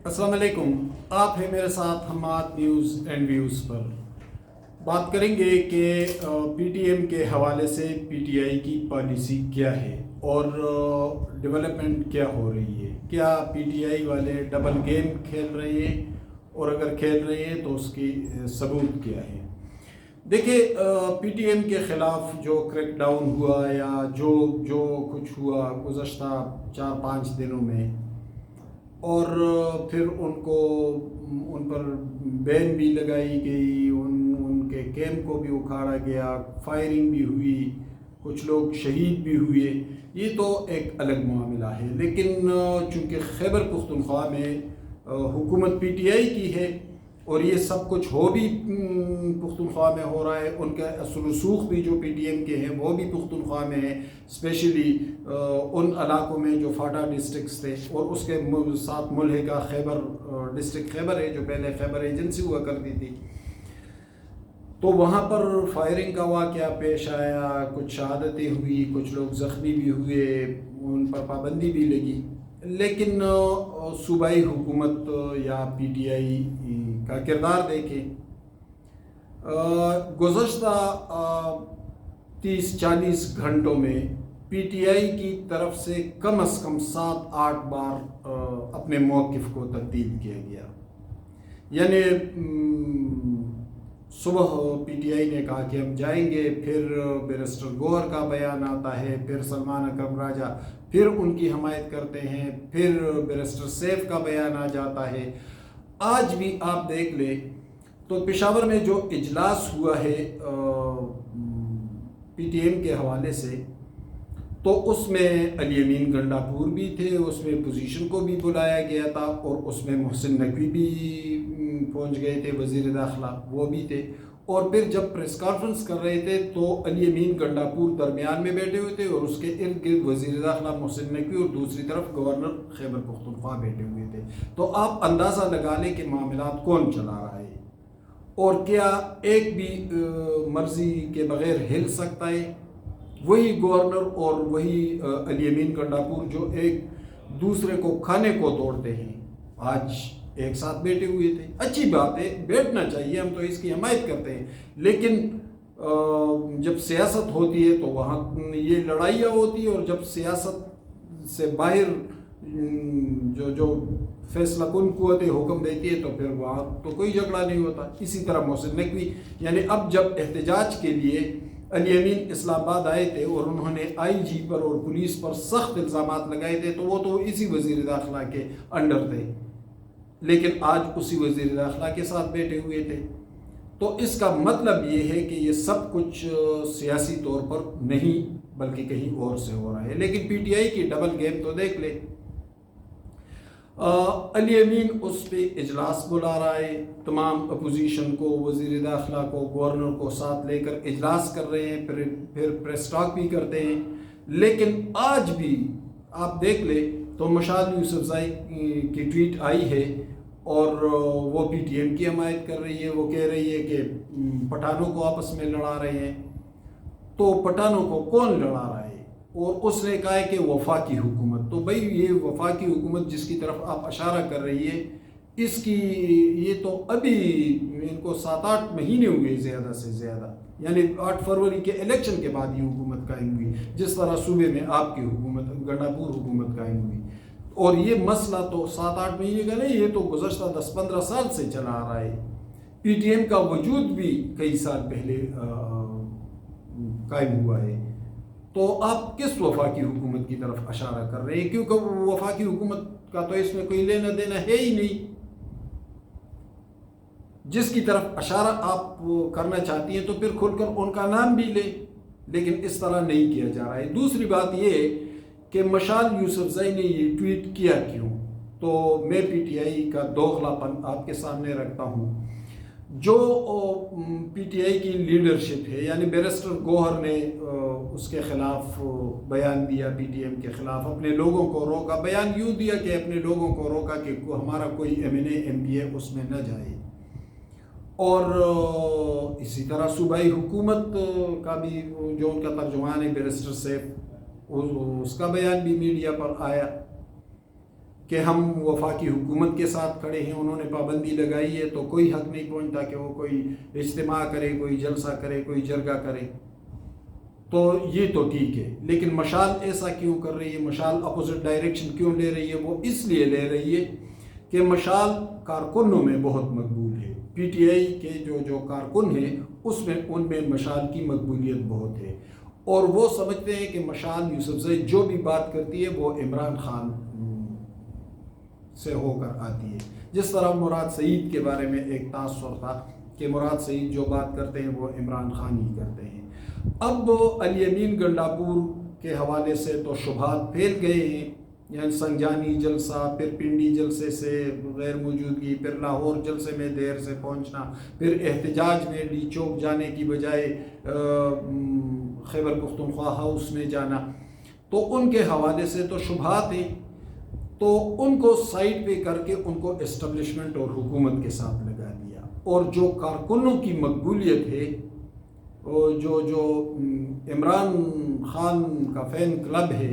अस्सलाम वालेकुम। आप हैं मेरे साथ हमाद न्यूज़ एंड व्यूज़ पर। बात करेंगे कि पीटीएम के हवाले से पीटीआई की पॉलिसी क्या है और डेवलपमेंट क्या हो रही है। क्या पीटीआई वाले डबल गेम खेल रहे हैं और अगर खेल रहे हैं तो उसकी सबूत क्या है। देखिए, पीटीएम के ख़िलाफ़ जो क्रैकडाउन हुआ या जो जो कुछ हुआ गुज़श्ता 4-5 दिनों में, और फिर उन पर बैन भी लगाई गई, उनके कैंप को भी उखाड़ा गया, फायरिंग भी हुई, कुछ लोग शहीद भी हुए, ये तो एक अलग मामला है। लेकिन चूँकि खैबर पख्तूनख्वा में हुकूमत पीटीआई की है और ये सब कुछ हो भी पख्तूनख्वा में हो रहा है, उनका असुल रसूख भी जो पीटीएम के हैं वो भी पख्तूनख्वा में है, स्पेशली उन इलाकों में जो फाटा डिस्ट्रिक्ट्स थे और उसके साथ मुल्हिका खैबर डिस्ट्रिक्ट खैबर है जो पहले खैबर एजेंसी हुआ करती थी। तो वहाँ पर फायरिंग का वाक़या पेश आया, कुछ शहादतें हुई, कुछ लोग ज़ख्मी भी हुए, उन पर पाबंदी भी लगी। लेकिन सूबाई हुकूमत या पीटीआई का किरदार देखें, गुज़श्ता 30-40 घंटों में पीटीआई की तरफ से कम 7-8 बार अपने मौक़िफ़ को तब्दील किया गया। यानी सुबह पीटीआई ने कहा कि हम जाएंगे, फिर बैरिस्टर गौहर का बयान आता है, फिर सलमान अकरम राजा फिर उनकी हमायत करते हैं, फिर बैरिस्टर सैफ का बयान आ जाता है। आज भी आप देख ले तो पेशावर में जो इजलास हुआ है पीटीएम के हवाले से, तो उसमें अली अमीन गंडापुर भी थे, उसमें पोजीशन को भी बुलाया गया था और उसमें मोहसिन नकवी भी पहुंच गए थे, वज़ीर दाखिला वो भी थे। और फिर जब प्रेस कॉन्फ्रेंस कर रहे थे तो अली अमीन गंडापुर दरमियान में बैठे हुए थे और उसके इर्द गिर्द वज़ीर दाखिला मोहसिन नकवी और दूसरी तरफ गवर्नर खैबर पख्तूनख्वा बैठे हुए थे। तो आप अंदाज़ा लगा लें कि मामलात कौन चला रहा है और क्या एक भी मर्ज़ी के बग़ैर हिल सकता है। वही गवर्नर और वही अली अमीन गंडापुर जो एक दूसरे को खाने को तोड़ते हैं, आज एक साथ बैठे हुए थे। अच्छी बात है, बैठना चाहिए, हम तो इसकी हमायत करते हैं। लेकिन जब सियासत होती है तो वहाँ ये लड़ाइयाँ होती है और जब सियासत से बाहर जो फैसला कुन कुव्वतें हुक्म देती है तो फिर वहाँ तो कोई झगड़ा नहीं होता। इसी तरह मोहसिन नकवी, यानी अब जब एहतजाज के लिए अली अमीन इस्लामाबाद आए थे और उन्होंने आईजी पर और पुलिस पर सख्त इल्ज़ामात लगाए थे, तो वो तो इसी वज़ीर दाखिला के अंडर थे, लेकिन आज उसी वज़ीर दाखिला के साथ बैठे हुए थे। तो इसका मतलब ये है कि ये सब कुछ सियासी तौर पर नहीं बल्कि कहीं और से हो रहा है। लेकिन पीटीआई की डबल गेम तो देख ले, अली अमीन उस पे इजलास बुला रहा है, तमाम अपोजिशन को, वज़ीर दाखिला को, गवर्नर को साथ लेकर इजलास कर रहे हैं, फिर प्रेस टॉक भी करते हैं। लेकिन आज भी आप देख ले तो मशाल यूसुफज़ई की ट्वीट आई है और वो पीटीएम की हमायत कर रही है। वो कह रही है कि पठानों को आपस में लड़ा रहे हैं। तो पठानों को कौन लड़ा रहा है? और उसने कहा है कि वफाकी हुकूमत। तो भाई ये वफाकी हुकूमत जिसकी तरफ आप इशारा कर रही है, इसकी ये तो अभी इनको 7-8 महीने हुए ज़्यादा से ज़्यादा, यानी 8 फरवरी के इलेक्शन के बाद ये हुकूमत कायम हुई, जिस तरह सूबे में आपकी हुकूमत गंडापुर हुकूमत कायम हुई। और ये मसला तो 7-8 महीने का नहीं, ये तो गुज़श्ता 10-15 साल से चला आ रहा है। पीटीएम का वजूद भी कई साल पहले कायम हुआ है। तो आप किस वफाकी हुकूमत की तरफ इशारा कर रहे हैं? क्योंकि वफाकी हुकूमत का तो इसमें कोई लेना देना है ही नहीं। जिसकी तरफ इशारा आप करना चाहती हैं तो फिर खुलकर उनका नाम भी ले, लेकिन इस तरह नहीं किया जा रहा है। दूसरी बात ये कि मशाल यूसुफज़ई ने ये ट्वीट किया क्यों? तो मैं पीटीआई का दोगलापन आपके सामने रखता हूँ। जो पीटीआई की लीडरशिप है, यानी बैरिस्टर गौहर ने उसके ख़िलाफ़ बयान दिया, पीटीएम के ख़िलाफ़ अपने लोगों को रोका। बयान यूँ दिया कि अपने लोगों को रोका कि हमारा कोई एमएनए एमपीए उसमें न जाए। और इसी तरह सूबाई हुकूमत का भी जो उनका तर्जुमान है बैरिस्टर सैफ, उसका बयान भी मीडिया पर आया। کہ ہم وفاقی حکومت کے ساتھ کھڑے ہیں، انہوں نے پابندی لگائی ہے تو کوئی حق نہیں پہنچتا کہ وہ کوئی اجتماع کرے، کوئی جلسہ کرے، کوئی جرگہ کرے، تو یہ تو ٹھیک ہے۔ لیکن مشال ایسا کیوں کر رہی ہے؟ مشال اپوزٹ ڈائریکشن کیوں لے رہی ہے؟ وہ اس لیے لے رہی ہے کہ مشال کارکنوں میں بہت مقبول ہے۔ پی ٹی آئی کے جو کارکن ہیں ان میں مشال کی مقبولیت بہت ہے، اور وہ سمجھتے ہیں کہ مشال یوسفزئی جو بھی بات کرتی ہے وہ عمران خان سے ہو کر آتی ہے۔ جس طرح مراد سعید کے بارے میں ایک تاثر تھا کہ مراد سعید جو بات کرتے ہیں وہ عمران خان ہی کرتے ہیں۔ اب الیمین گنڈاپور کے حوالے سے تو شبہات پھیل گئے ہیں، یعنی سنجانی جلسہ، پھر پنڈی جلسے سے غیر موجودگی، پھر لاہور جلسے میں دیر سے پہنچنا، پھر احتجاج میں ڈی چوک جانے کی بجائے خیبر پختونخوا ہاؤس میں جانا، تو ان کے حوالے سے تو شبہات ہیں، تو ان کو سائڈ پہ کر کے ان کو اسٹیبلشمنٹ اور حکومت کے ساتھ لگا دیا، اور جو کارکنوں کی مقبولیت ہے، جو عمران خان کا فین کلب ہے،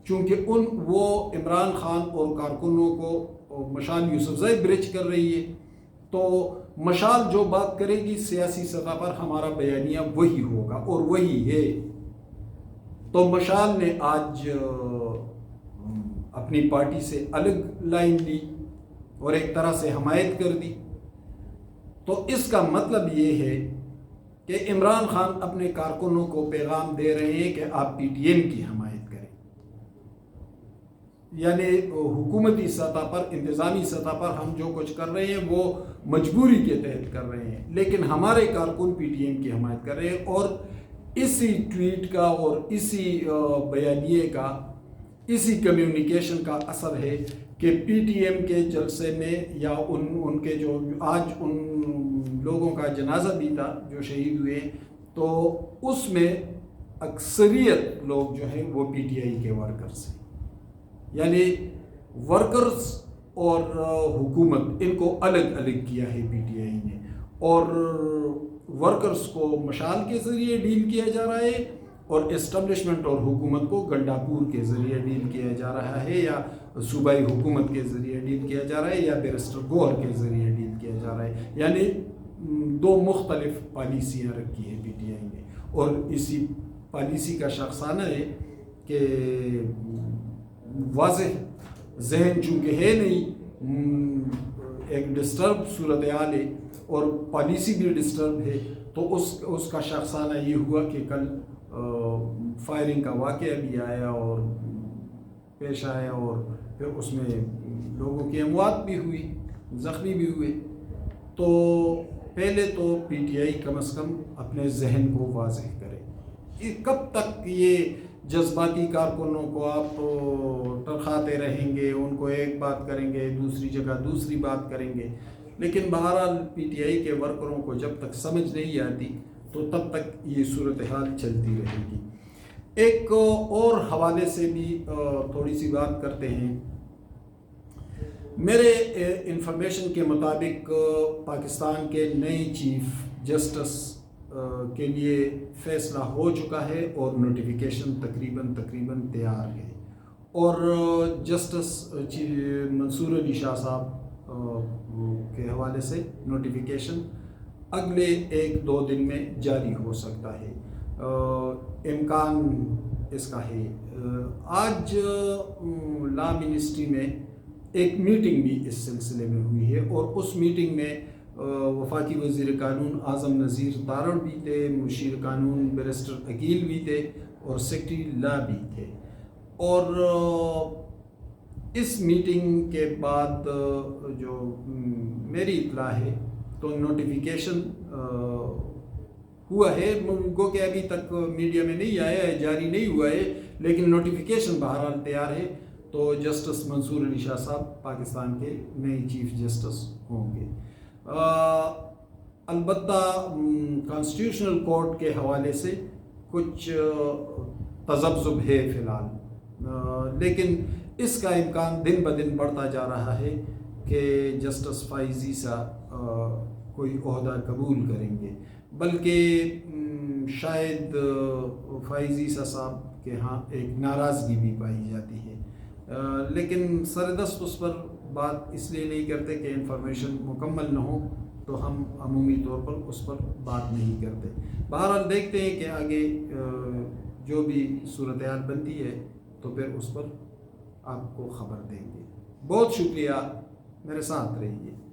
چونکہ وہ عمران خان اور کارکنوں کو مشال یوسفزئی برج کر رہی ہے، تو مشال جو بات کرے گی سیاسی سطح پر ہمارا بیانیہ وہی ہوگا اور وہی ہے۔ تو مشال نے آج اپنی پارٹی سے الگ لائن لی اور ایک طرح سے حمایت کر دی، تو اس کا مطلب یہ ہے کہ عمران خان اپنے کارکنوں کو پیغام دے رہے ہیں کہ آپ پی ٹی ایم کی حمایت کریں، یعنی حکومتی سطح پر، انتظامی سطح پر ہم جو کچھ کر رہے ہیں وہ مجبوری کے تحت کر رہے ہیں، لیکن ہمارے کارکن پی ٹی ایم کی حمایت کر رہے ہیں۔ اور اسی ٹویٹ کا اور اسی بیانیے کا، اسی کمیونیکیشن کا اثر ہے کہ پی ٹی ایم کے جلسے میں یا ان کے جو آج ان لوگوں کا جنازہ بھی تھا جو شہید ہوئے، تو اس میں اکثریت لوگ جو ہیں وہ پی ٹی آئی کے ورکرز ہیں، یعنی ورکرز اور حکومت ان کو الگ الگ کیا ہے پی ٹی آئی نے، اور ورکرز کو مشال کے ذریعے ڈیل کیا جا رہا ہے اور اسٹیبلشمنٹ اور حکومت کو گنڈاپور کے ذریعے ڈیل کیا جا رہا ہے، یا صوبائی حکومت کے ذریعے ڈیل کیا جا رہا ہے، یا بیرسٹر گوہر کے ذریعے ڈیل کیا جا رہا ہے۔ یعنی دو مختلف پالیسیاں رکھی ہیں پی ٹی آئی نے، اور اسی پالیسی کا شخصانہ ہے کہ واضح ذہن چونکہ ہے نہیں، ایک ڈسٹرب صورتحال ہے اور پالیسی بھی ڈسٹرب ہے، تو اس کا شخصانہ یہ ہوا کہ کل فائرنگ کا واقعہ بھی آیا اور پیش آیا، اور پھر اس میں لوگوں کی اموات بھی ہوئی، زخمی بھی ہوئے۔ تو پہلے تو پی ٹی آئی کم از کم اپنے ذہن کو واضح کرے کہ کب تک یہ جذباتی کارکنوں کو آپ ٹرخاتے رہیں گے، ان کو ایک بات کریں گے، دوسری جگہ دوسری بات کریں گے، لیکن بہرحال پی ٹی آئی کے ورکروں کو جب تک سمجھ نہیں آتی تو تب تک یہ صورتحال چلتی رہے گی۔ ایک اور حوالے سے بھی تھوڑی سی بات کرتے ہیں۔ میرے انفارمیشن کے مطابق پاکستان کے نئے چیف جسٹس کے لیے فیصلہ ہو چکا ہے اور نوٹیفیکیشن تقریباً تیار ہے، اور جسٹس منصور علی شاہ صاحب کے حوالے سے نوٹیفیکیشن اگلے 1-2 دن میں جاری ہو سکتا ہے، امکان اس کا ہے۔ آج لا منسٹری میں ایک میٹنگ بھی اس سلسلے میں ہوئی ہے، اور اس میٹنگ میں وفاقی وزیر قانون اعظم نذیر تارڑ بھی تھے، مشیر قانون بیرسٹر عقیل بھی تھے، اور سیکرٹری لا بھی تھے۔ اور اس میٹنگ کے بعد جو میری اطلاع ہے تو نوٹیفیکیشن ہوا ہے، گو کہ ابھی تک میڈیا میں نہیں آیا ہے، جاری نہیں ہوا ہے، لیکن نوٹیفیکیشن بہرحال تیار ہے۔ تو جسٹس منصور علی شاہ صاحب پاکستان کے نئے چیف جسٹس ہوں گے۔ البتہ کانسٹیٹیوشنل کورٹ کے حوالے سے کچھ تذبذب ہے فی الحال، لیکن اس کا امکان دن بدن بڑھتا جا رہا ہے کہ جسٹس فائز عیسیٰ کوئی عہدہ قبول کریں گے، بلکہ شاید فائز عیسیٰ صاحب کے ہاں ایک ناراضگی بھی پائی جاتی ہے، لیکن سردست اس پر بات اس لیے نہیں کرتے کہ انفارمیشن مکمل نہ ہو، تو ہم عمومی طور پر اس پر بات نہیں کرتے۔ بہرحال دیکھتے ہیں کہ آگے جو بھی صورتحال بنتی ہے تو پھر اس پر آپ کو خبر دیں گے۔ بہت شکریہ، میرے ساتھ رہیے۔